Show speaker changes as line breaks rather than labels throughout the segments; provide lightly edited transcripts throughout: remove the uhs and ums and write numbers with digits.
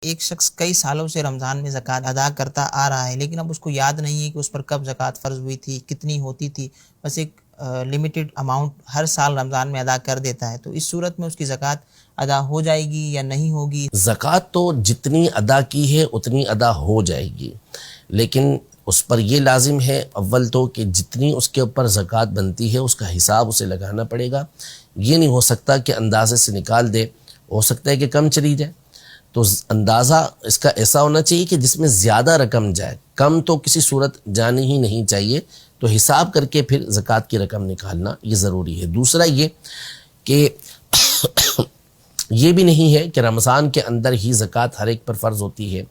ایک شخص کئی سالوں سے رمضان میں زکوٰۃ ادا کرتا آ رہا ہے، لیکن اب اس کو یاد نہیں ہے کہ اس پر کب زکوٰۃ فرض ہوئی تھی، کتنی ہوتی تھی، بس ایک لمیٹڈ اماؤنٹ ہر سال رمضان میں ادا کر دیتا ہے، تو اس صورت میں اس کی زکوٰۃ ادا ہو جائے گی یا نہیں ہوگی؟
زکوٰۃ تو جتنی ادا کی ہے اتنی ادا ہو جائے گی، لیکن اس پر یہ لازم ہے اول تو کہ جتنی اس کے اوپر زکوٰۃ بنتی ہے اس کا حساب اسے لگانا پڑے گا۔ یہ نہیں ہو سکتا کہ اندازے سے نکال دے، ہو سکتا ہے کہ کم چلی جائے، تو اندازہ اس کا ایسا ہونا چاہیے کہ جس میں زیادہ رقم جائے، کم تو کسی صورت جانی ہی نہیں چاہیے، تو حساب کر کے پھر زکوٰۃ کی رقم نکالنا یہ ضروری ہے۔ دوسرا یہ کہ یہ بھی نہیں ہے کہ رمضان کے اندر ہی زکوٰۃ ہر ایک پر فرض ہوتی ہے۔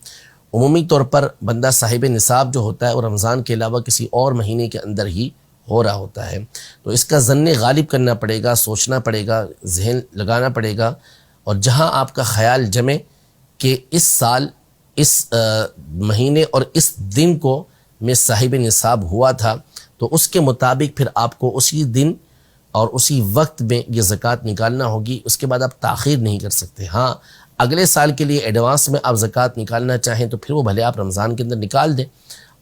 عمومی طور پر بندہ صاحب نصاب جو ہوتا ہے وہ رمضان کے علاوہ کسی اور مہینے کے اندر ہی ہو رہا ہوتا ہے، تو اس کا ظن غالب کرنا پڑے گا، سوچنا پڑے گا، ذہن لگانا پڑے گا، اور جہاں آپ کا خیال جمے کہ اس سال اس مہینے اور اس دن کو میں صاحب نصاب ہوا تھا، تو اس کے مطابق پھر آپ کو اسی دن اور اسی وقت میں یہ زکوٰۃ نکالنا ہوگی۔ اس کے بعد آپ تاخیر نہیں کر سکتے۔ ہاں، اگلے سال کے لیے ایڈوانس میں آپ زکوٰۃ نکالنا چاہیں تو پھر وہ بھلے آپ رمضان کے اندر نکال دیں،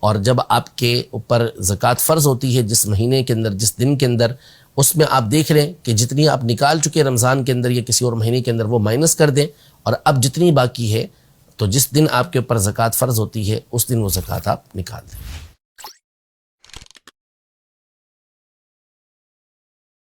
اور جب آپ کے اوپر زکوٰۃ فرض ہوتی ہے جس مہینے کے اندر، جس دن کے اندر، اس میں آپ دیکھ لیں کہ جتنی آپ نکال چکے رمضان کے اندر یا کسی اور مہینے کے اندر وہ مائنس کر دیں، اور اب جتنی باقی ہے تو جس دن آپ کے اوپر زکوٰۃ فرض ہوتی ہے اس دن وہ زکوٰۃ آپ نکال دیں۔